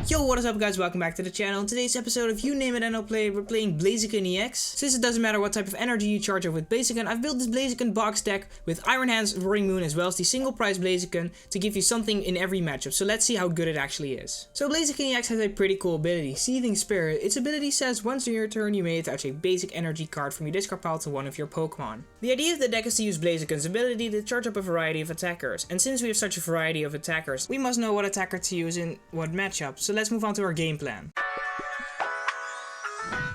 Yo, what is up guys, welcome back to the channel. In today's episode of You Name It and I'll Play It, we're playing Blaziken EX. Since it doesn't matter what type of energy you charge up with Blaziken, I've built this Blaziken box deck with Iron Hands, Roaring Moon, as well as the single price Blaziken to give you something in every matchup, so let's see how good it actually is. So Blaziken EX has a pretty cool ability, Seething Spirit. Its ability says once in your turn you may attach a basic energy card from your discard pile to one of your Pokemon. The idea of the deck is to use Blaziken's ability to charge up a variety of attackers, and since we have such a variety of attackers, we must know what attacker to use in what matchup, so let's move on to our game plan.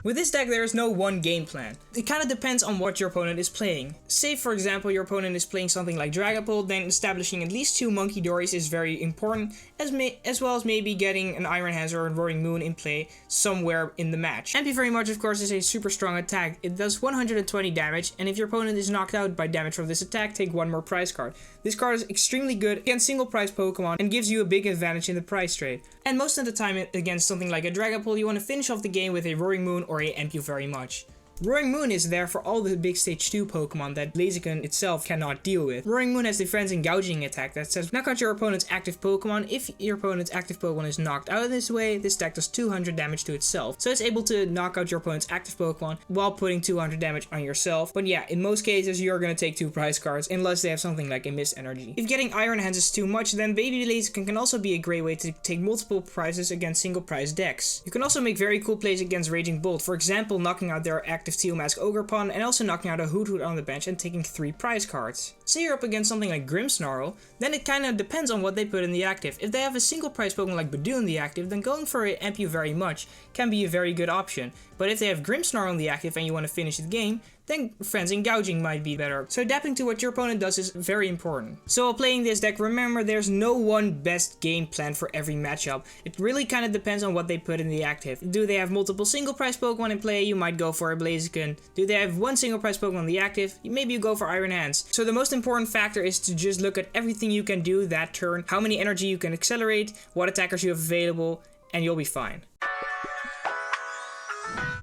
With this deck, there is no one game plan. It kind of depends on what your opponent is playing. Say for example your opponent is playing something like Dragapult, then establishing at least 2 Munkidoris is very important, as well as maybe getting an Iron Hands or a Roaring Moon in play somewhere in the match. Thank you very much, of course, is a super strong attack. It does 120 damage, and if your opponent is knocked out by damage from this attack, take 1 more prize card. This card is extremely good against single prize Pokemon and gives you a big advantage in the prize trade. And most of the time against something like a Dragapult, you want to finish off the game with a Roaring Moon or a Thank you very much. Roaring Moon is there for all the big stage 2 Pokemon that Blaziken itself cannot deal with. Roaring Moon has the Frenzy Gouging attack that says knock out your opponent's active Pokemon. If your opponent's active Pokemon is knocked out this way, this deck does 200 damage to itself. So it's able to knock out your opponent's active Pokemon while putting 200 damage on yourself. But yeah, in most cases you're going to take 2 prize cards unless they have something like a Mist Energy. If getting Iron Hands is too much, then Baby Blaziken can also be a great way to take multiple prizes against single prize decks. You can also make very cool plays against Raging Bolt, for example knocking out their active Teal Mask Ogerpon and also knocking out a Hoot on the bench and taking 3 prize cards. Say you're up against something like Grimmsnarl, then it kinda depends on what they put in the active. If they have a single prize Pokemon like Badoo in the active, then going for a Amp You Very Much can be a very good option. But if they have Grimmsnarl in the active and you want to finish the game, then Frenzy Gouging might be better. So adapting to what your opponent does is very important. So while playing this deck, remember there's no one best game plan for every matchup. It really kind of depends on what they put in the active. Do they have multiple single prize Pokemon in play? You might go for a Blaziken. Do they have 1 single prize Pokemon in the active? Maybe you go for Iron Hands. So the most important factor is to just look at everything you can do that turn, how many energy you can accelerate, what attackers you have available, and you'll be fine.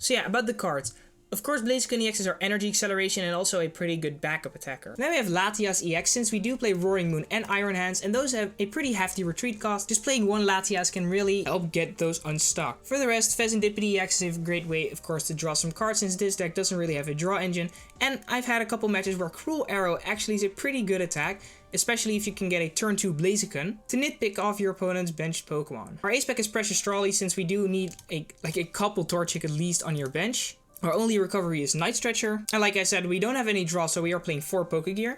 So yeah, about the cards. Of course, Blaziken EX is our energy acceleration and also a pretty good backup attacker. Then we have Latias EX, since we do play Roaring Moon and Iron Hands, and those have a pretty hefty retreat cost. Just playing 1 Latias can really help get those unstuck. For the rest, Fezandipiti EX is a great way, of course, to draw some cards, since this deck doesn't really have a draw engine. And I've had a couple matches where Cruel Arrow actually is a pretty good attack, especially if you can get a turn 2 Blaziken to nitpick off your opponent's benched Pokemon. Our ace spec is Precious Trolley, since we do need a couple Torchic at least on your bench. Our only recovery is Night Stretcher, and like I said, we don't have any draw, so we are playing 4 Pokégear,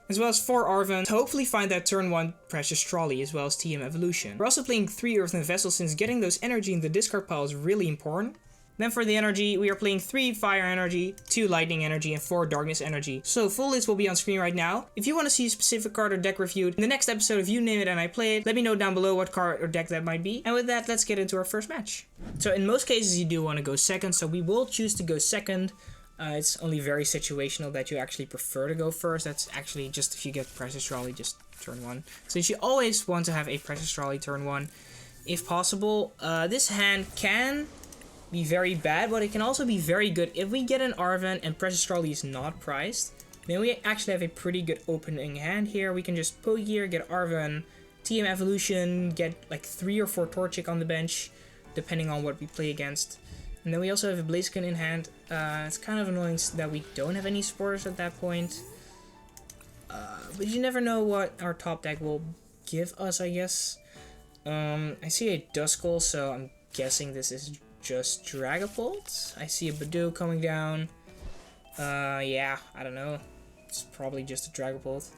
as well as 4 Arven to hopefully find that turn 1 Precious Trolley, as well as TM Evolution. We're also playing 3 Earthen Vessel, since getting those energy in the discard pile is really important. Then for the energy, we are playing 3 Fire Energy, 2 Lightning Energy, and 4 Darkness Energy. So full list will be on screen right now. If you want to see a specific card or deck reviewed in the next episode of You Name It and I Play It, let me know down below what card or deck that might be. And with that, let's get into our first match. So in most cases, you do want to go second, so we will choose to go second. It's only very situational that you actually prefer to go first. That's actually just if you get Precious Trolley, just turn 1. So you should always want to have a Precious Trolley turn 1, if possible. This hand can be very bad, but it can also be very good. If we get an Arven and Precious Trolley is not priced, then we actually have a pretty good opening hand here. We can just Pokégear, get Arven, TM Evolution, get like 3 or 4 Torchic on the bench, depending on what we play against. And then we also have a Blaziken in hand. It's kind of annoying that we don't have any supporters at that point. But you never know what our top deck will give us, I guess. I see a Duskull, so I'm guessing this is just Dragapult. I see a Badoo coming down. Yeah, I don't know. It's probably just a Dragapult.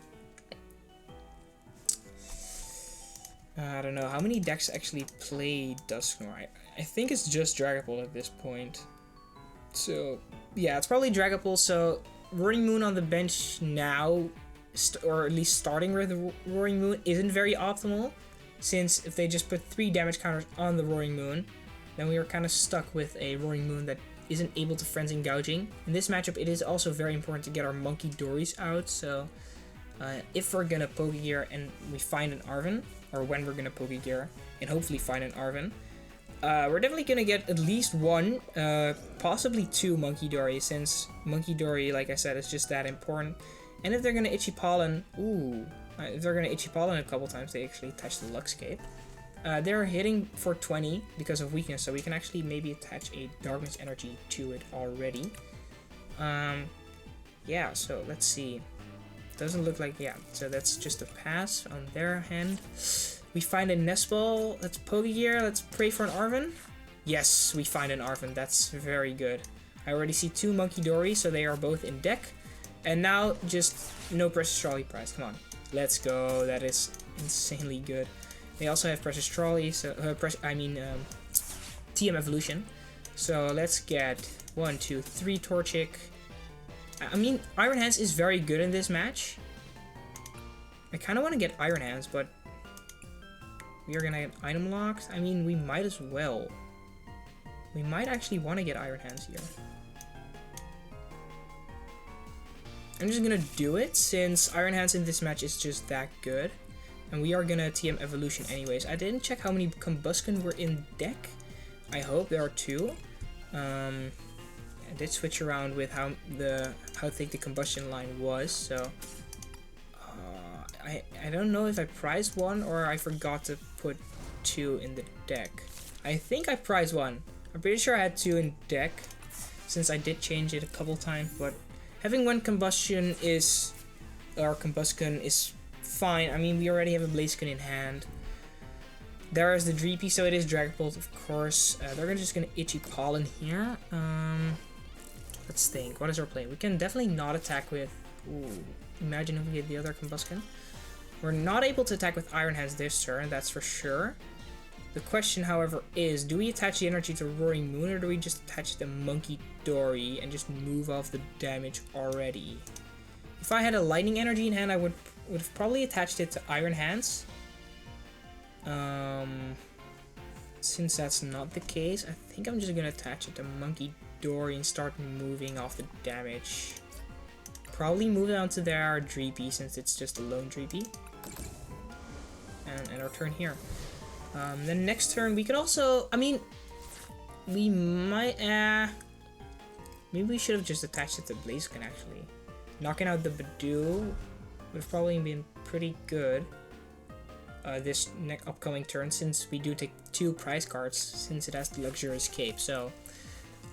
I don't know. How many decks actually play Dusknoir? I think it's just Dragapult at this point. So, yeah, it's probably Dragapult. So, Roaring Moon on the bench now, or at least starting with Roaring Moon, isn't very optimal. Since if they just put 3 damage counters on the Roaring Moon, then we are kind of stuck with a Roaring Moon that isn't able to Frenzy Gouging. In this matchup, it is also very important to get our Munkidoris out, so if we're gonna Pokégear and we find an Arven, or when we're gonna Pokégear and hopefully find an Arven, we're definitely gonna get at least 1, possibly 2 Munkidori, since Munkidori, like I said, is just that important. And if they're gonna Itchy Pollen, if they're gonna Itchy Pollen a couple times, they actually touch the Luxcape. They're hitting for 20 because of weakness, so we can actually maybe attach a Darkness Energy to it already. Yeah, so let's see. Doesn't look like, yeah, so that's just a pass on their hand. We find a Nest Ball. Let's Pokégear. Let's pray for an Arven. Yes, we find an Arven. That's very good. I already see 2 Munkidori, so they are both in deck. And now just no Precious Trolley prize. Come on. Let's go. That is insanely good. They also have Precious Trolley, so TM Evolution. So let's get 1, 2, 3 Torchic. I mean, Iron Hands is very good in this match. I kind of want to get Iron Hands, but we are going to get item locked. I mean, we might as well. We might actually want to get Iron Hands here. I'm just going to do it since Iron Hands in this match is just that good. And we are going to TM Evolution anyways. I didn't check how many Combusken were in deck. I hope there are 2. I did switch around with how thick the combustion line was, so I don't know if I prized 1 or I forgot to put 2 in the deck. I think I prized 1. I'm pretty sure I had 2 in deck since I did change it a couple times, but having 1 Combusken is fine. I mean, we already have a Blaziken in hand. There is the Dreepy, so it is Dragon Bolt, of course. They're just gonna Itchy Pollen here. Let's think. What is our play? We can definitely not attack with... Ooh, imagine if we get the other Combusken. We're not able to attack with Iron Hands this turn, that's for sure. The question, however, is do we attach the energy to Roaring Moon or do we just attach the Munkidori and just move off the damage already? If I had a Lightning Energy in hand, I would have probably attached it to Iron Hands. Since that's not the case, I think I'm just gonna attach it to Munkidori and start moving off the damage. Probably move down to their Dreepy since it's just a lone Dreepy. And our turn here. Then next turn we could also, I mean, we might, maybe we should have just attached it to Blaziken actually. Knocking out the Badoo would have probably been pretty good. This upcoming turn, since we do take 2 prize cards, since it has the Luxurious Cape. So,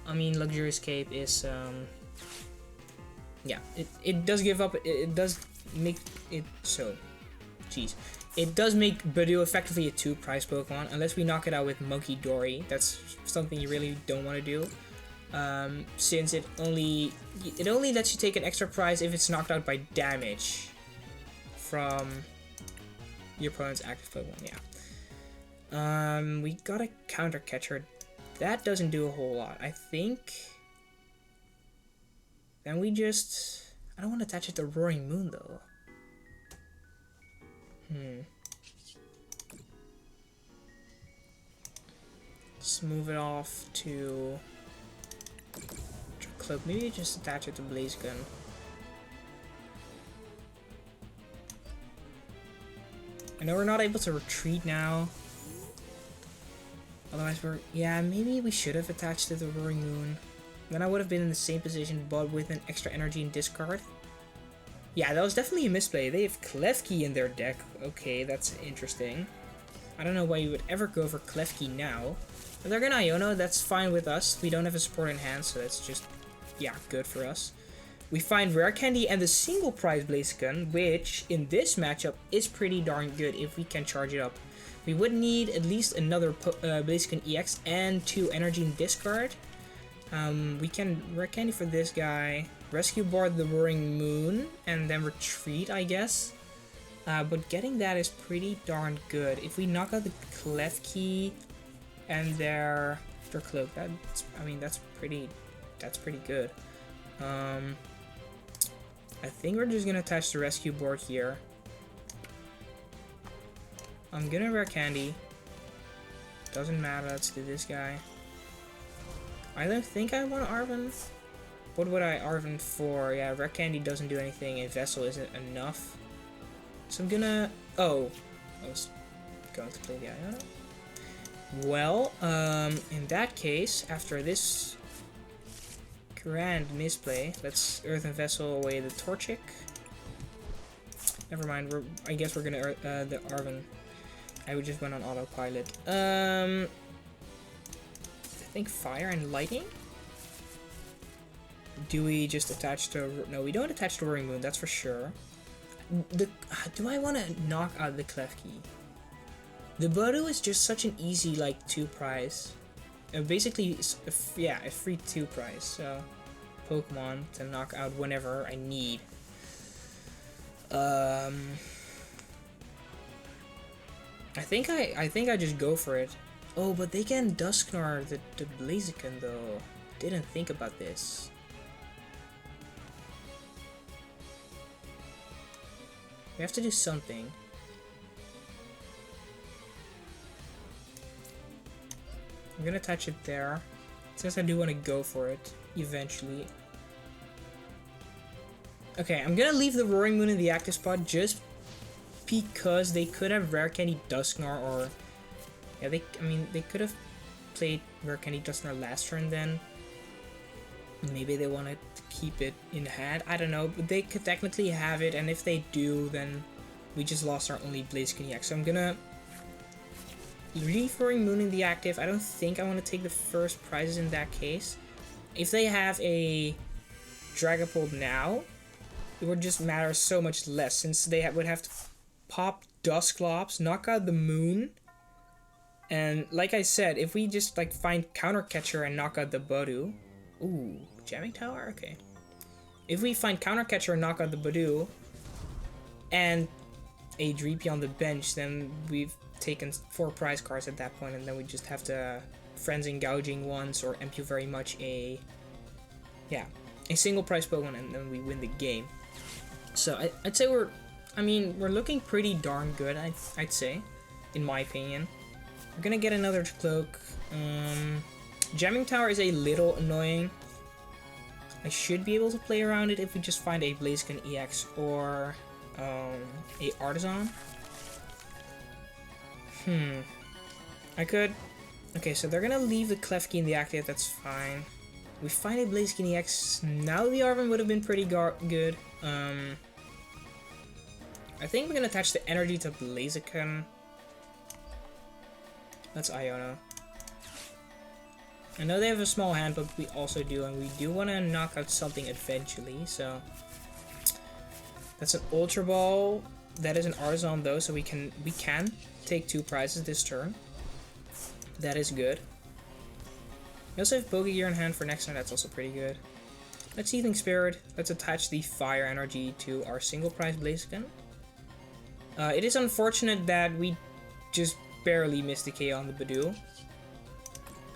I mean, Luxurious Cape is, yeah, it does give up, it does make it so, jeez. It does make Badoo effectively a 2 prize Pokemon, unless we knock it out with Munkidori. That's something you really don't want to do. Since it only lets you take an extra prize if it's knocked out by damage from your opponent's active Pokemon, yeah. We got a Counter Catcher. That doesn't do a whole lot. I think then we just... I don't want to attach it to Roaring Moon, though. Let's move it off to... Cloak. Maybe just attach it to Blaziken. I know we're not able to retreat now. Otherwise we're... Yeah, maybe we should have attached it to the Roaring Moon. Then I would have been in the same position, but with an extra energy and discard. Yeah, that was definitely a misplay. They have Klefki in their deck. Okay, that's interesting. I don't know why you would ever go for Klefki now. But they're gonna Iono, that's fine with us. We don't have a support in hand, so that's just... Yeah, good for us. We find Rare Candy and the single prize Blaziken, which in this matchup is pretty darn good if we can charge it up. We would need at least another Blaziken EX and 2 energy and discard. We can Rare Candy for this guy, rescue board the Roaring Moon, and then retreat, I guess. But getting that is pretty darn good. If we knock out the Klefki and their Cloak, that's, I mean, that's pretty good. I think we're just gonna attach the rescue board here. I'm gonna Rare Candy. Doesn't matter, let's do this guy. I don't think I want Arven. What would I Arven for? Yeah, Rare Candy doesn't do anything, a Vessel isn't enough. So I'm gonna... Oh, I was going to play the Iono. Well, in that case, after this grand misplay, let's Earthen Vessel away the Torchic. Never mind, I guess we're gonna the Arven. I would just went on autopilot. I think fire and lightning? Do we just attach to... No, we don't attach to Roaring Moon, that's for sure. Do I want to knock out the Klefki? The Budu is just such an easy, like, 2 prize. Basically, yeah, a free 2 prize. So, Pokemon to knock out whenever I need. I think I just go for it. Oh, but they can Dusknoir the Blaziken though. Didn't think about this. We have to do something. I'm gonna attach it there, since I do want to go for it eventually. Okay, I'm gonna leave the Roaring Moon in the active spot just because they could have Rare Candy Dusknoir, or yeah, they could have played Rare Candy Dusknoir last turn. Then maybe they wanted to keep it in hand. I don't know, but they could technically have it, and if they do, then we just lost our only Blaziken EX. So I'm gonna leave Roaring Moon in the active. I don't think I want to take the first prizes in that case. If they have a Dragapult now, it would just matter so much less, since they would have to pop Dusclops, knock out the Moon, and like I said, if we just like find Counter Catcher and knock out the Budu, ooh, Jamming Tower, okay. If we find Counter Catcher and knock out the Budu, and a Dreepy on the bench, then we've taken 4 prize cards at that point, and then we just have to Frenzy Gouging once or MP very much a single prize Pokemon, and then we win the game. So I'd say we're looking pretty darn good, I'd say, in my opinion. We're gonna get another Cloak. Jamming Tower is a little annoying. I should be able to play around it if we just find a Blaziken EX or a Artisan. I could... Okay, so they're gonna leave the Klefki in the active, that's fine. We find a Blaziken EX, now the Arven would have been pretty good. I think we're gonna attach the energy to Blaziken. That's Iono. I know they have a small hand, but we also do, and we do want to knock out something eventually, so... That's an Ultra Ball. That is an Artisan though, so we can take 2 prizes this turn. That is good. We also have Pokégear in hand for next turn, that's also pretty good. Let's Seething Spirit. Let's attach the Fire Energy to our single prize Blaziken. It is unfortunate that we just barely missed the KO on the Budu.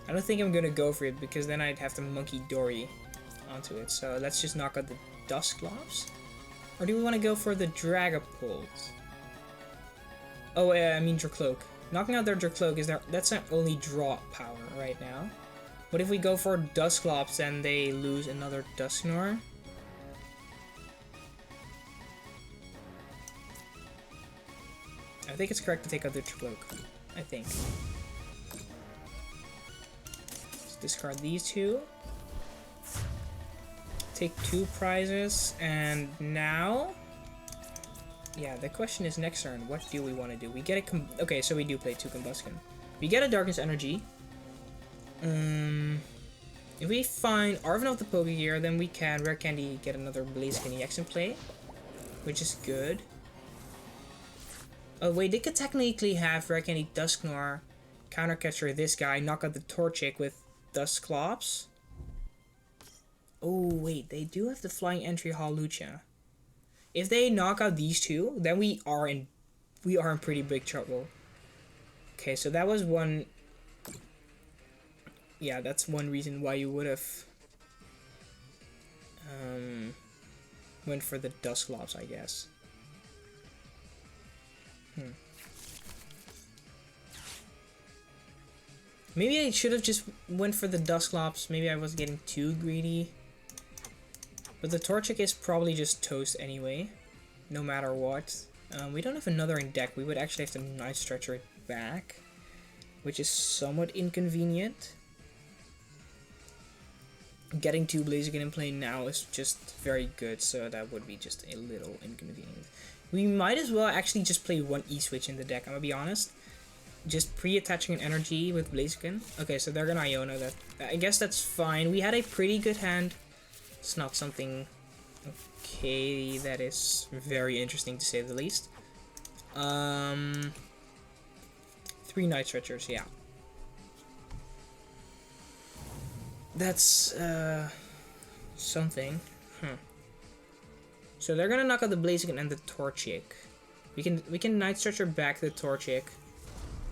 I don't think I'm gonna go for it, because then I'd have to Munkidori onto it. So let's just knock out the Dusclops. Or do we want to go for the Dragapult? Oh, I mean Dracloak. Knocking out their Dracloak that's their only draw power right now. But if we go for Dusclops, then they lose another Dusknoir. I think it's correct to take out the Dracloak. I think. Let's discard these 2. Take 2 prizes, and now... Yeah, the question is next turn, what do we want to do? We get a... Okay, so we do play 2 Combusken. We get a Darkness Energy. If we find Arven of the Pokégear, then we can Rare Candy get another Blaziken EX in play, which is good. Oh wait, they could technically have Rare Candy Dusknoir, Counter Catcher this guy, knock out the Torchic with Dusclops. Oh wait, they do have the Flying Entry Hawlucha. If they knock out these 2, then we are in pretty big trouble. Okay, so that was one. Yeah, that's one reason why you would have went for the Dusclops, I guess. Maybe I should have just went for the Dusclops. Maybe I was getting too greedy. But the Torchic is probably just toast anyway, no matter what. We don't have another in deck. We would actually have to Night Stretcher it back, which is somewhat inconvenient. Getting 2 Blaziken in play now is just very good, so that would be just a little inconvenient. We might as well actually just play 1 E-Switch in the deck, I'm gonna be honest. just pre-attaching an energy with Blaziken. Okay, so they're gonna Iono that. I guess that's fine. We had a pretty good hand. It's not something, okay, that is very interesting to say the least. 3 Night Stretchers, yeah. That's something. So they're gonna knock out the Blaziken and the Torchic. We can Night Stretcher back the Torchic.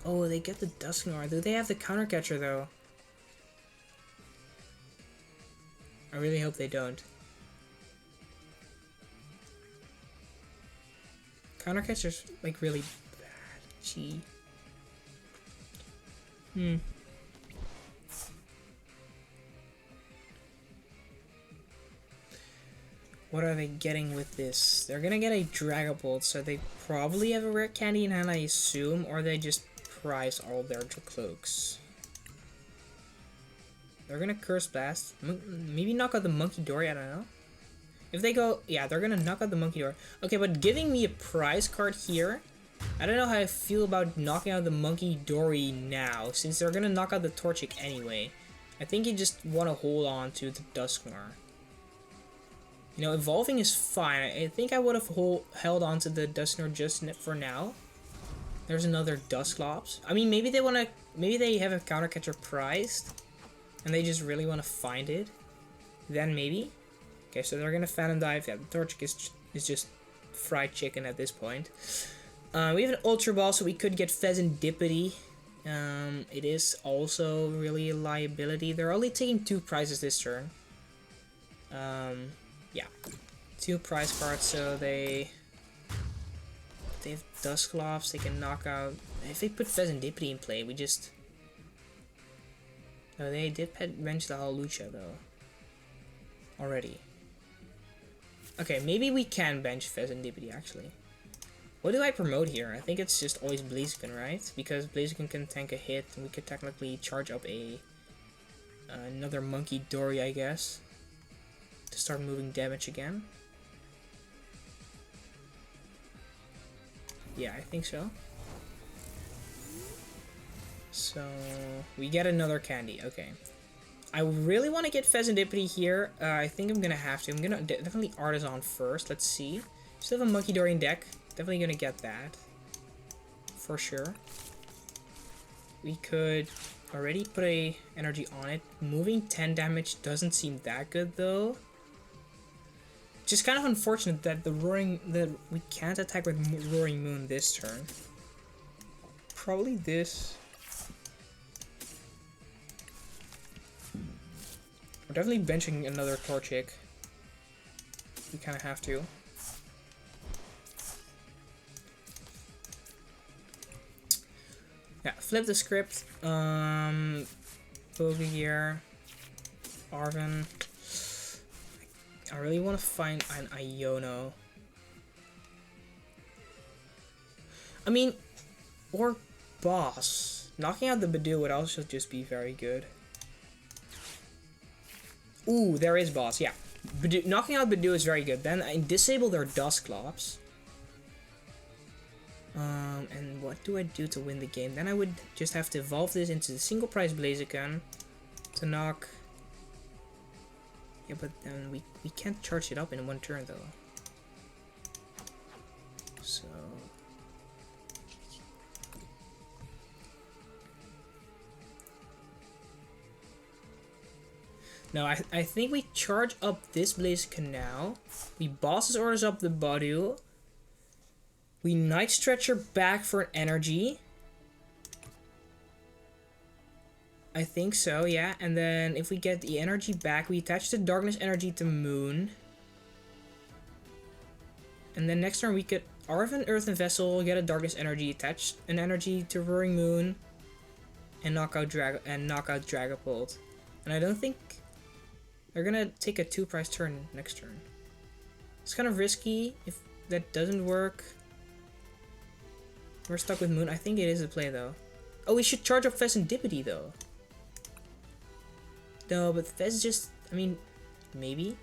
Oh, they get the Dusknoir. Do they have the counter catcher though? I really hope they don't. Counter catcher's like really bad. Gee. What are they getting with this? They're gonna get a Dragapult, so they probably have a Rare Candy in hand, I assume, or they just prize all their cloaks. They're gonna Curse Blast. Maybe knock out the Munkidori, I don't know. If they go, yeah, they're gonna knock out the Munkidori. Okay, but giving me a prize card here, I don't know how I feel about knocking out the Munkidori now, since they're gonna knock out the Torchic anyway. I think you just want to hold on to the Dusknoir. You know, evolving is fine. I think I would have held on to the Dusknoir just for now. There's another Dusclops. I mean, maybe they have a counter catcher prized, and they just really want to find it. Then maybe. Okay, so they're gonna Phantom Dive. Yeah, the Torchic is just fried chicken at this point. We have an Ultra Ball, so we could get Fezandipiti. It is also really a liability. They're only taking 2 prizes this turn. Yeah, 2 prize cards, so they have Dusclops. They can knock out. If they put Fezandipiti in play, we just. Oh, they did bench the Hawlucha though. Already. Okay, maybe we can bench Fezandipiti actually. What do I promote here? I think it's just always Blaziken, right? Because Blaziken can tank a hit, and we could technically charge up another Munkidori, I guess, to start moving damage again. Yeah, I think so. So we get another candy. Okay. I really want to get Fezandipiti here. I think I'm gonna have to. I'm gonna definitely Artisan first. Let's see. Still have a Munkidori in deck. Definitely gonna get that. For sure. We could already put a energy on it. Moving 10 damage doesn't seem that good though. Just kind of unfortunate that we can't attack with Roaring Moon this turn. Probably this. We're definitely benching another Torchic. We kind of have to. Yeah, flip the script. Pokégear, Arven. I really want to find an Iono. I mean, or Boss. Knocking out the Badoo would also just be very good. Ooh, there is Boss, yeah. Knocking out Badoo is very good. Then I disable their Dusclops. And what do I do to win the game? Then I would just have to evolve this into the single prize Blaziken to knock. Yeah, but then we can't charge it up in one turn though. So no, I think we charge up this Blaziken now. We bosses orders up the Badu. We Night Stretcher back for an energy. I think so, yeah. And then if we get the energy back, we attach the Darkness Energy to Moon. And then next turn we could Earthen Vessel, get a Darkness Energy, attach an energy to Roaring Moon, and knock out Dragapult. And I don't think they're gonna take a 2-prize turn next turn. It's kind of risky if that doesn't work. We're stuck with Moon. I think it is a play though. Oh, we should charge up Fezandipiti though. No, but Fez just, I mean, maybe.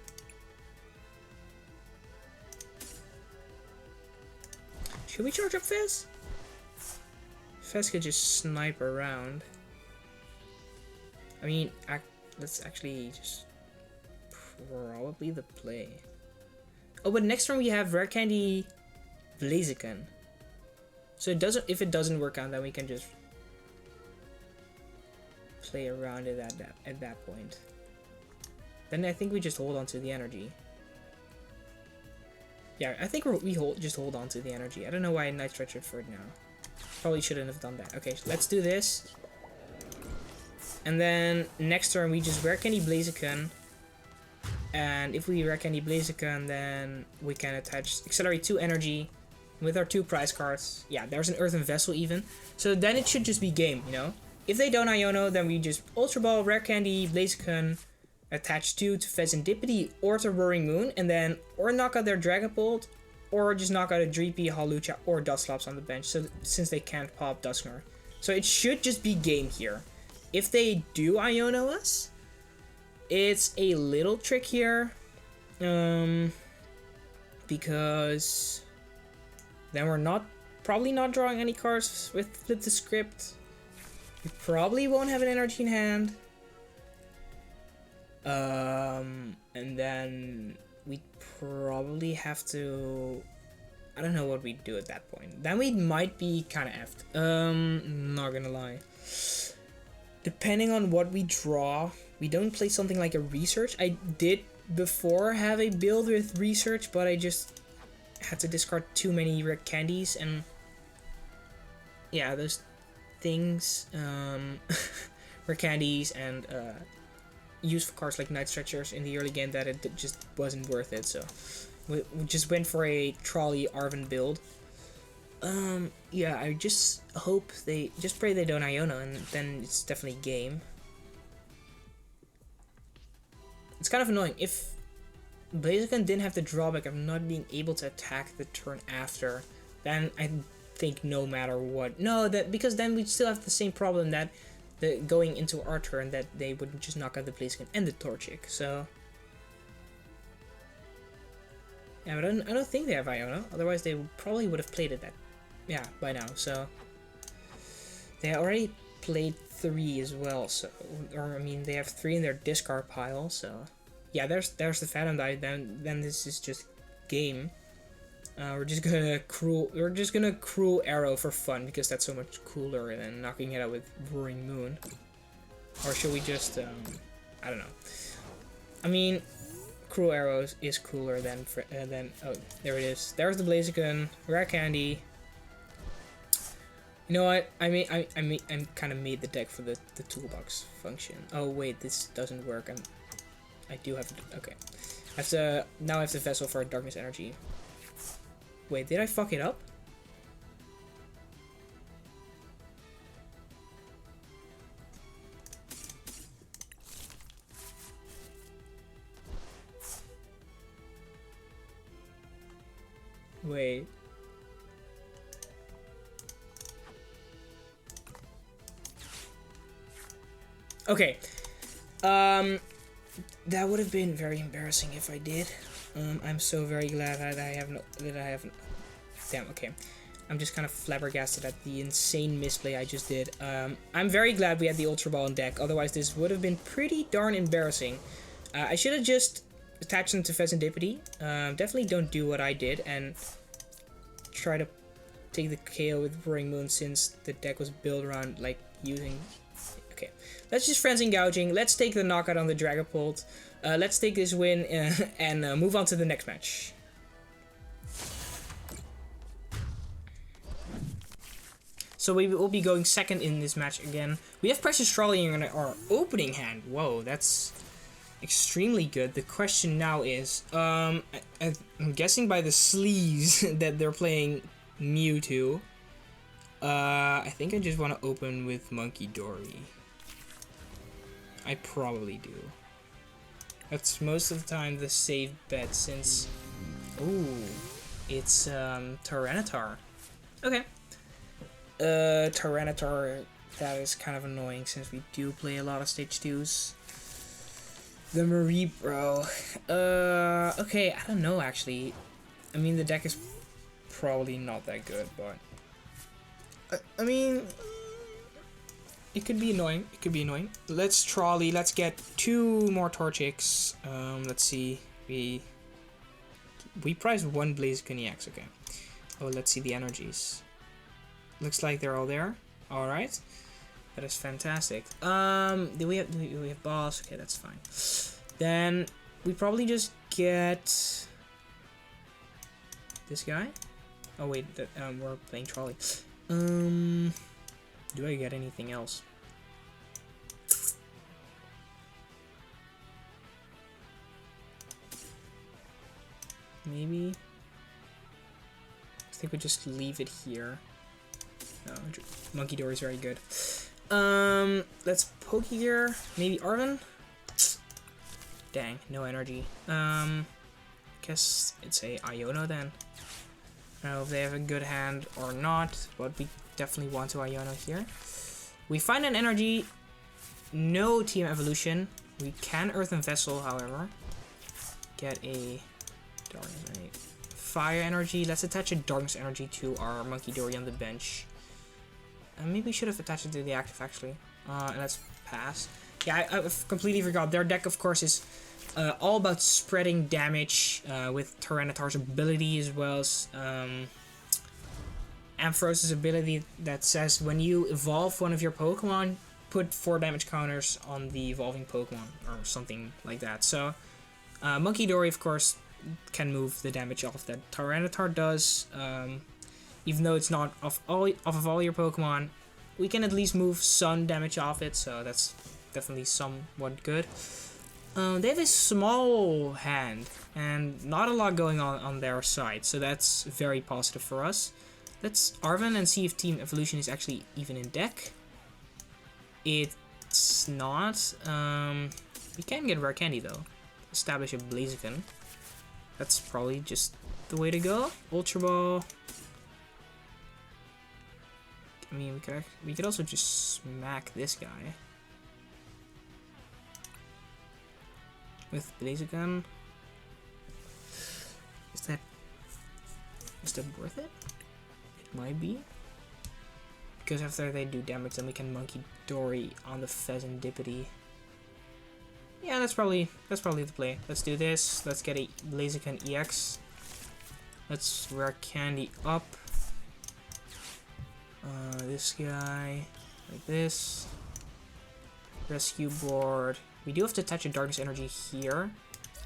Should we charge up Fez? Fez could just snipe around. I mean, let's actually just probably the play. Oh, but next turn we have Rare Candy Blaziken. So if it doesn't work out, then we can just play around it at that point. Then I think we just hold on to the energy. Yeah, I think we just hold on to the energy. I don't know why I Night Stretchered for it now. Probably shouldn't have done that. Okay, so let's do this. And then next turn we just Rare Candy Blaziken. And if we Rare Candy Blaziken, then we can accelerate 2 energy with our 2 prize cards. Yeah, there's an Earthen Vessel even. So then it should just be game, you know? If they don't Iono, then we just Ultra Ball, Rare Candy, Blaziken, attach 2 to Fezandipiti or to Roaring Moon, and then or knock out their Dragapult, or just knock out a Dreepy, Hawlucha, or Dusclops on the bench, so since they can't pop Dusknoir. So it should just be game here. If they do Iono us, it's a little trick here, because then we're probably not drawing any cards with Flip the Script. We probably won't have an energy in hand. And then we probably have to, I don't know what we'd do at that point. Then we might be kind of effed. Not gonna lie. Depending on what we draw, we don't play something like a Research. I did before have a build with Research, but I just had to discard too many Rare Candies, and yeah, those things, Rare Candies and use for cards like Night Stretchers in the early game, that it just wasn't worth it. So we just went for a Trolley Arven build. Yeah, I just hope pray they don't Iono, and then it's definitely game. It's kind of annoying. If Blaziken didn't have the drawback of not being able to attack the turn after, then I think no matter what. No, because then we'd still have the same problem that going into our turn, that they would just knock out the Blaziken and the Torchic. So yeah, but I don't think they have Iono. Otherwise, they probably would have played it by now. So they already played 3 as well. So, or I mean, they have 3 in their discard pile. So yeah, there's the Phantom Die. Then this is just game. We're just gonna cruel arrow for fun, because that's so much cooler than knocking it out with Roaring Moon. Or should we just I don't know. I mean, cruel arrows is cooler than oh, there it is. There's the Blaziken, Rare Candy. You know what? I kind of made the deck for the toolbox function. Oh wait, this doesn't work. I do have to. Okay, now I have the Vessel for Darkness Energy. Wait, did I fuck it up? Wait. Okay. That would have been very embarrassing if I did. I'm so very glad that I haven't. Damn. Okay. I'm just kind of flabbergasted at the insane misplay I just did. I'm very glad we had the Ultra Ball in deck. Otherwise, this would have been pretty darn embarrassing. I should have just attached them to Fezandipiti. Definitely don't do what I did and try to take the KO with Roaring Moon, since the deck was built around like using. Okay, let's just Frenzy Gouging. Let's take the knockout on the Dragapult. Let's take this win and move on to the next match. So we will be going second in this match again. We have Precious Trolley in our opening hand. Whoa, that's extremely good. The question now is, I'm guessing by the sleeves that they're playing Mewtwo. I think I just want to open with Munkidori. I probably do. That's most of the time the safe bet, since... Ooh, it's Tyranitar. Okay. Tyranitar, that is kind of annoying since we do play a lot of stage 2s. The Marie Bro. Okay, I don't know actually. I mean, the deck is probably not that good, but I mean, it could be annoying. It could be annoying. Let's trolley. Let's get 2 more Torchics. Let's see. We priced 1 Blaziken EX. Okay. Oh, let's see the energies. Looks like they're all there. All right. That is fantastic. Do we have boss? Okay, that's fine. Then we probably just get this guy. Oh wait, we're playing trolley. Do I get anything else? Maybe. I think we just leave it here. No, Munkidori is very good. Let's Pokégear. Maybe Arven. Dang, no energy. Guess it's a Iono then. I don't know if they have a good hand or not, but we definitely want to Iono here. We find an energy. No team evolution. We can Earthen Vessel, however. Get a darkness energy. Fire energy. Let's attach a darkness energy to our Munkidori on the bench. Maybe we should have attached it to the active actually. And let's pass. Yeah, I completely forgot. Their deck, of course, is all about spreading damage with Tyranitar's ability, as well as Ampharos' ability that says when you evolve one of your Pokemon, put 4 damage counters on the evolving Pokemon or something like that. So Munkidori, of course, can move the damage off that Tyranitar does. Even though it's not off of all your Pokemon, we can at least move some damage off it, so that's definitely somewhat good. They have a small hand, and not a lot going on their side, so that's very positive for us. Let's Arven and see if Team Evolution is actually even in deck. It's not. We can get Rare Candy though. Establish a Blaziken. That's probably just the way to go. Ultra Ball. I mean, we could also just smack this guy with Blaziken. Is that worth it? It might be, because after they do damage, then we can Munkidori on the Fezandipiti. Yeah, that's probably the play. Let's do this. Let's get a Blaziken EX. Let's Rare Candy up. This guy, like this. Rescue board. We do have to touch a Darkness Energy here.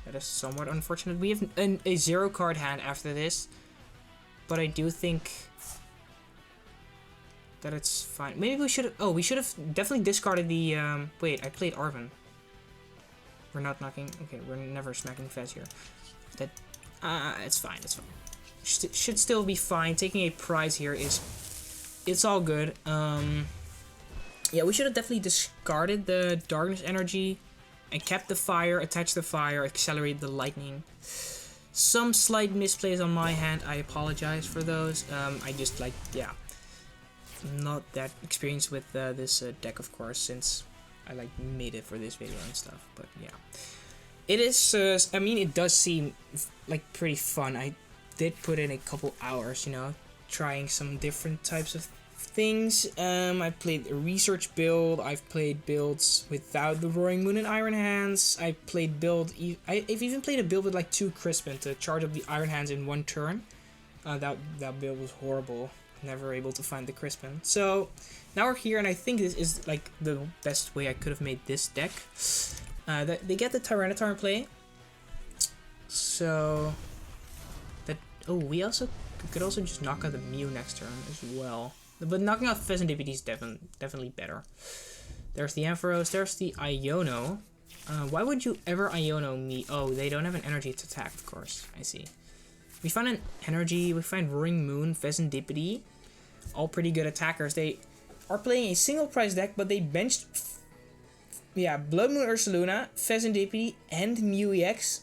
That is somewhat unfortunate. We have a 0 card hand after this, but I do think that it's fine. Maybe we should have. Oh, we should have definitely discarded the. Wait, I played Arven. We're not knocking. Okay, we're never smacking Fez here. That. It's fine. It's fine. Should still be fine. Taking a prize here is. It's all good. Yeah, we should have definitely discarded the Darkness Energy and kept the fire, attached the fire, accelerate the lightning. Some slight misplays on my hand. I apologize for those. I just yeah, not that experienced with this deck, of course, since I made it for this video and stuff. But yeah, it is. I mean, it does seem like pretty fun. I did put in a couple hours, you know, trying some different types of things. I played a research build. I've played builds without the Roaring Moon and Iron Hands. I played I've even played a build with 2 Crispin to charge up the Iron Hands in 1 turn. That build was horrible. Never able to find the Crispin. So now we're here, and I think this is the best way I could have made this deck. They get the Tyranitar in play. So that we also could also just knock out the Mew next turn as well. But knocking out Fezandipiti is definitely better. There's the Ampharos. There's the Iono. Why would you ever Iono me? Oh, they don't have an energy to attack, of course. I see. We find an energy. We find Roaring Moon, Fezandipiti. All pretty good attackers. They are playing a single price deck, but they benched Blood Moon Ursaluna, Fezandipiti, and Mew EX.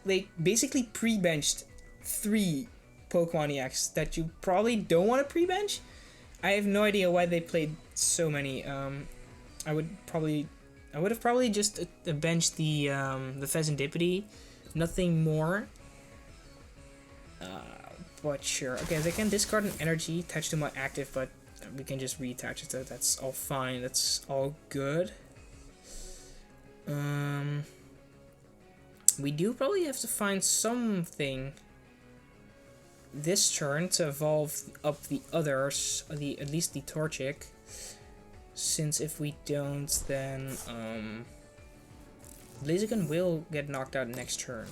They basically pre-benched 3 Pokemon EX that you probably don't want to pre-bench. I have no idea why they played so many. I would have probably just benched the Fezandipiti, nothing more. but sure. Okay, they can discard an energy, attach to my active, but we can just reattach it, so that's all fine. That's all good. We do probably have to find something this turn to evolve up the others, at least the Torchic. Since if we don't, then Blaziken will get knocked out next turn.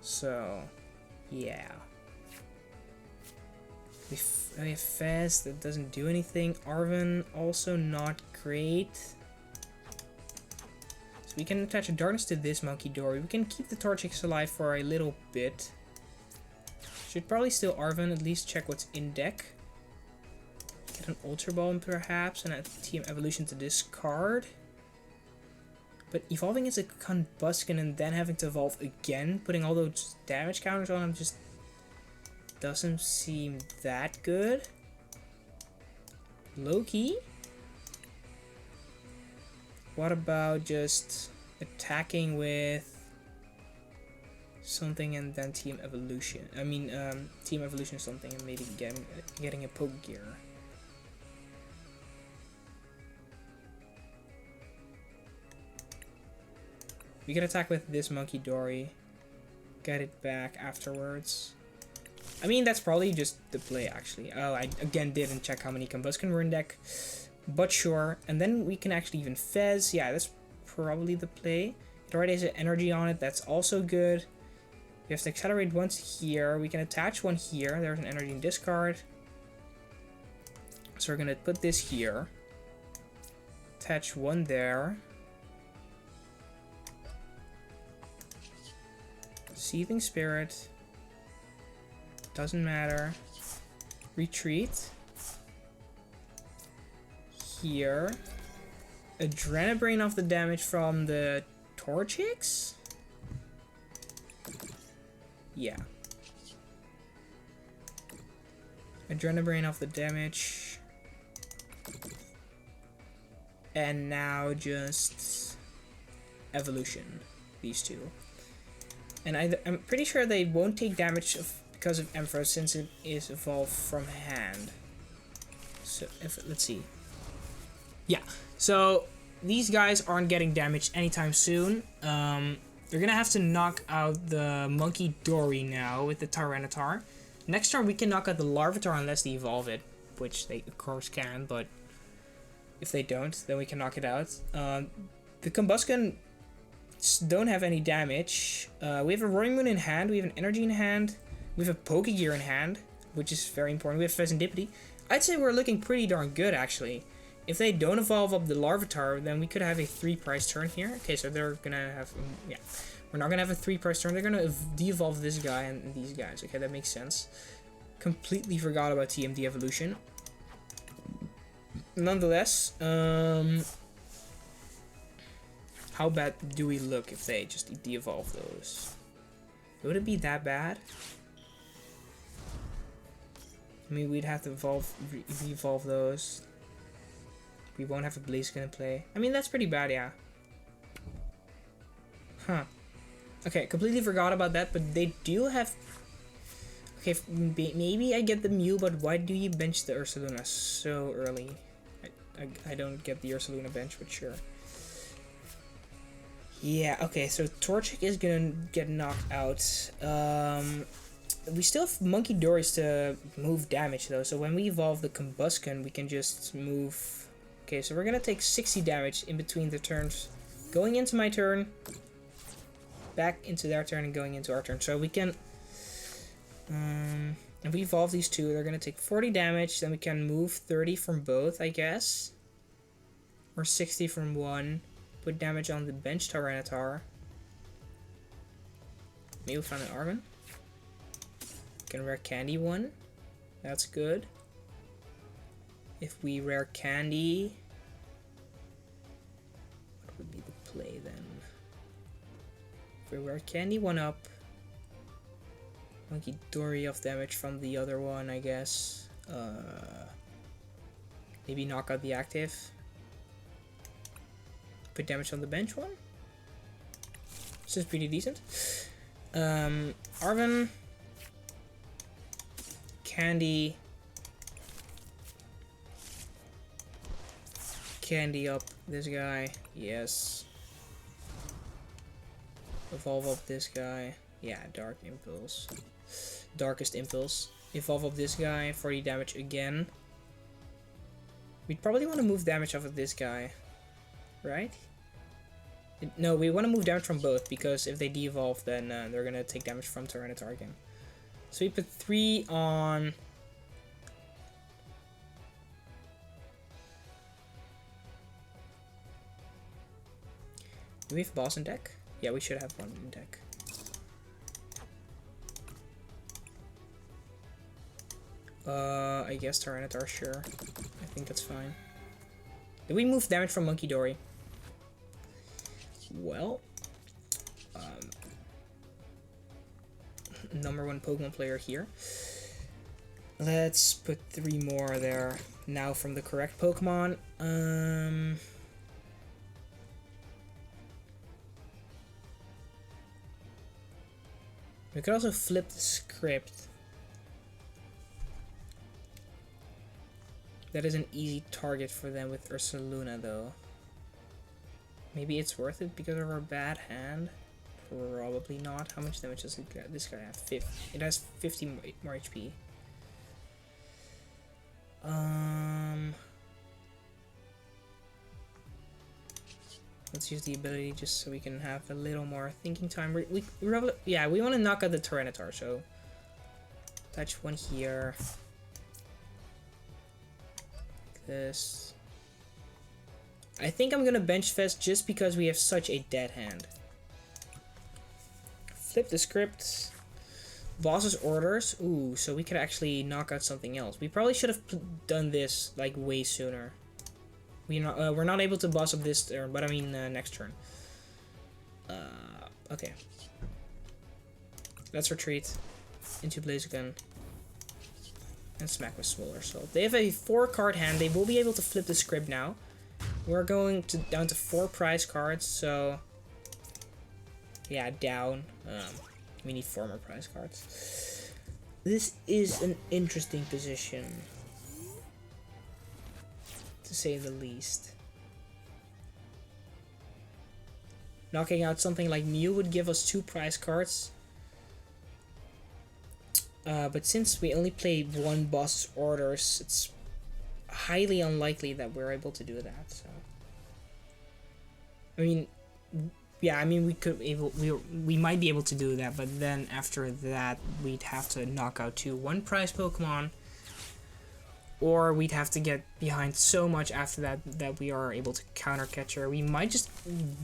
So, yeah. We have Fez, that doesn't do anything. Arven, also not great. So we can attach a Darkness to this Munkidori. We can keep the Torchics alive for a little bit. Should probably still Arven, at least check what's in deck. Get an Ultra Ball perhaps, and a TM Evolution to discard. But evolving as a Combusken and then having to evolve again, putting all those damage counters on him, just doesn't seem that good. Low-key? What about just attacking with something and then Team Evolution? I mean, Team Evolution something and maybe getting a Pokégear. We can attack with this Munkidori, get it back afterwards. I mean, that's probably just the play, actually. Oh, I again didn't check how many Combusken were in deck, but sure. And then we can actually even Fez. Yeah, that's probably the play. It already has an energy on it, that's also good. We have to accelerate once here. We can attach one here. There's an energy in discard. So we're gonna put this here. Attach one there. Seething Spirit. Doesn't matter. Retreat. Here. Adrenabrain off the damage from the Torchics? Yeah. Adrenabrain off the damage. And now just Evolution. These two. And I'm pretty sure they won't take damage because of Ampharos since it is evolved from hand. So, let's see. Yeah, so these guys aren't getting damaged anytime soon. They're gonna have to knock out the Munkidori now with the Tyranitar. Next turn we can knock out the Larvitar unless they evolve it, which they of course can, but if they don't, then we can knock it out. The Combusken don't have any damage. We have a Roaring Moon in hand, we have an Energy in hand, we have a Pokégear in hand, which is very important. We have Fezandipiti. I'd say we're looking pretty darn good, actually. If they don't evolve up the Larvitar, then we could have a 3-price turn here. Okay, so they're gonna have, yeah. We're not gonna have a 3-price turn. They're gonna de-evolve this guy and these guys. Okay, that makes sense. Completely forgot about TMD evolution. Nonetheless, how bad do we look if they just de-evolve those? Would it be that bad? I mean, we'd have to re-evolve those. We won't have a Blaziken in play. I mean, that's pretty bad, yeah. Huh. Okay, completely forgot about that, but they do have... Okay, maybe I get the Mew, but why do you bench the Ursaluna so early? I don't get the Ursaluna bench, but sure. Yeah, okay, so Torchic is gonna get knocked out. We still have Munkidoris to move damage, though, so when we evolve the Combusken, we can just move... Okay, so we're gonna take 60 damage in between the turns. Going into my turn, back into their turn, and going into our turn. So we can... if we evolve these two, they're gonna take 40 damage, then we can move 30 from both, I guess. Or 60 from one. Put damage on the bench Tyranitar. Maybe we'll find an Arven. Can Rare Candy one. That's good. If we Rare Candy, what would be the play then? If we Rare Candy one up, Munkidori off damage from the other one, I guess. Maybe knock out the active. Put damage on the bench one. This is pretty decent. Arven. Candy up this guy. Yes. Evolve up this guy. Yeah, Dark Impulse. Darkest Impulse. Evolve up this guy. 40 damage again. We'd probably want to move damage off of this guy. Right? No, we want to move damage from both, because if they de-evolve, then they're going to take damage from Tyranitar again. So we put 3 on... Do we have boss in deck? Yeah, we should have one in deck. I guess Tyranitar, sure. I think that's fine. Did we move damage from Munkidori? Well, #1 Pokemon player here. Let's put 3 more there now from the correct Pokemon. We could also flip the script. That is an easy target for them with Ursaluna, though. Maybe it's worth it because of our bad hand? Probably not. How much damage does this guy have? 50. It has 50 more HP. Let's use the ability just so we can have a little more thinking time. Yeah, we want to knock out the Tyranitar, so touch 1 here. This. I think I'm gonna bench Fez just because we have such a dead hand. Flip the script. Boss's orders. Ooh, so we could actually knock out something else. We probably should have done this like way sooner. We're not able to boss up this turn, but I mean next turn. Okay. Let's retreat into Blaziken and smack with Smaller Soul. They have a 4-card hand. They will be able to flip the script now. We're going down to 4 prize cards, so yeah, down. We need 4 more prize cards. This is an interesting position, to say the least. Knocking out something like Mew would give us 2 prize cards. But since we only played 1 boss's orders, it's highly unlikely that we're able to do that. So, I mean, yeah, I mean we might be able to do that, but then after that we'd have to knock out 2 1 prize Pokemon, or we'd have to get behind so much after that we are able to counter Catcher. We might just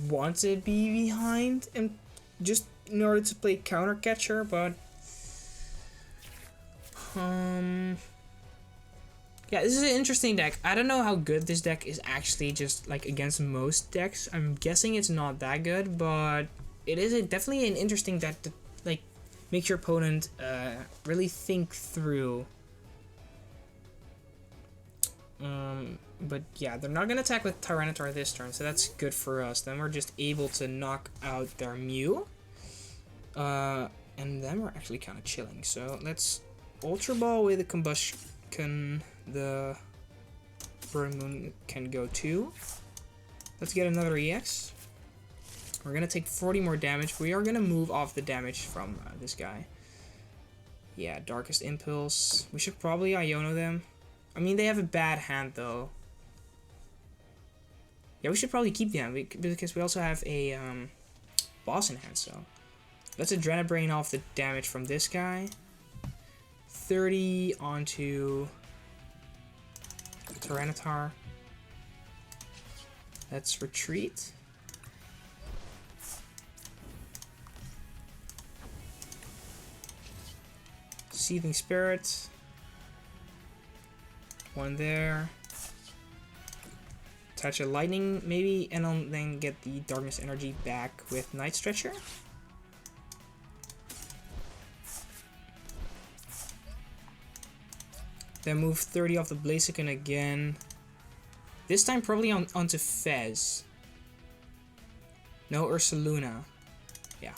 want to be behind and just in order to play counter Catcher, but yeah, this is an interesting deck. I don't know how good this deck is actually just like against most decks. I'm guessing it's not that good, but it is definitely an interesting deck to like make your opponent really think through. But yeah, they're not gonna attack with Tyranitar this turn, so that's good for us. Then we're just able to knock out their Mew. And then we're actually kind of chilling. So let's Ultra Ball with the Combusken. The Burning Moon can go too. Let's get another EX. We're gonna take 40 more damage. We are gonna move off the damage from this guy. Yeah, Darkest Impulse. We should probably Iono them. I mean, they have a bad hand though. Yeah, we should probably keep them because we also have a boss in hand. So let's Adrenabrain off the damage from this guy. 30 onto Tyranitar. Let's retreat. Seething Spirit. 1 there. Touch a Lightning maybe, and I'll then get the Darkness Energy back with Night Stretcher. Then move 30 off the Blaziken again. This time probably onto Fez. No Ursaluna. Yeah.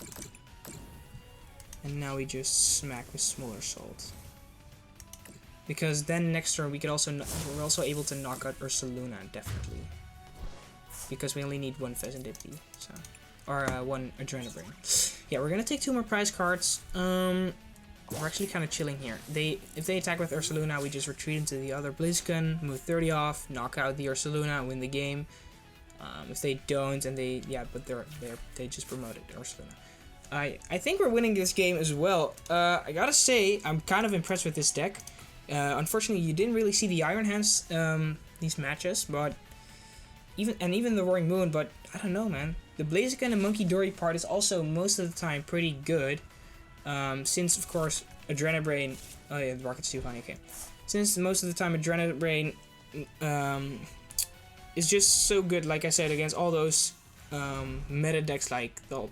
And now we just smack with Smaller Salt. Because then next turn we're also able to knock out Ursaluna, definitely. Because we only need one Fezandipiti, so, or one Adrenabrain. Yeah, we're gonna take 2 more prize cards. We're actually kind of chilling here. If they attack with Ursaluna, we just retreat into the other Blaziken, move 30 off, knock out the Ursaluna, win the game. If they don't, and they just promoted Ursaluna. I think we're winning this game as well. I gotta say, I'm kind of impressed with this deck. Unfortunately, you didn't really see the Iron Hands these matches, but even the Roaring Moon. But I don't know, man. The Blaziken and Munkidori part is also most of the time pretty good. Since of course Adrenabrain. Oh yeah, the Rocket's too funny. Okay. Since most of the time Adrenabrain is just so good, like I said, against all those meta decks like all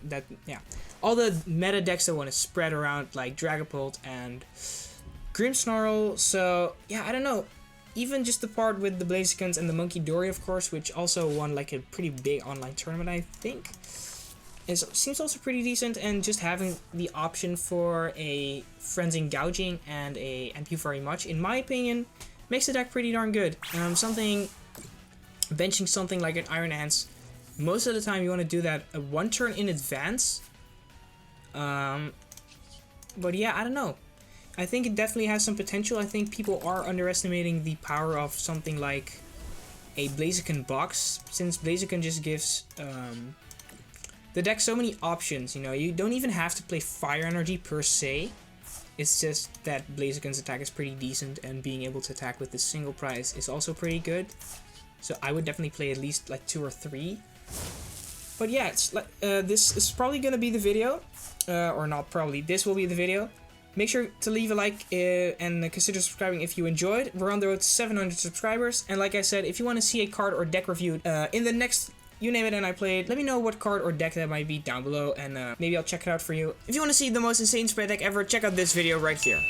the meta decks that want to spread around like Dragapult and Grimmsnarl. So yeah, I don't know. Even just the part with the Blazikens and the Munkidori, of course, which also won like a pretty big online tournament, I think. Seems also pretty decent, and just having the option for a Frenzy Gouging and a NP very much, in my opinion, makes the deck pretty darn good. Benching something like an Iron Hands, most of the time you want to do that 1 turn in advance. But yeah, I don't know. I think it definitely has some potential. I think people are underestimating the power of something like a Blaziken box, since Blaziken just gives the deck so many options. You know, you don't even have to play Fire Energy per se. It's just that Blaziken's attack is pretty decent, and being able to attack with this single prize is also pretty good. So I would definitely play at least like 2 or 3. But yeah, it's like this is probably gonna be the video, or not probably. This will be the video. Make sure to leave a like and consider subscribing if you enjoyed. We're on the road to 700 subscribers. And like I said, if you want to see a card or deck reviewed in the next You Name It and I Play It, let me know what card or deck that might be down below, and maybe I'll check it out for you. If you want to see the most insane spread deck ever, check out this video right here.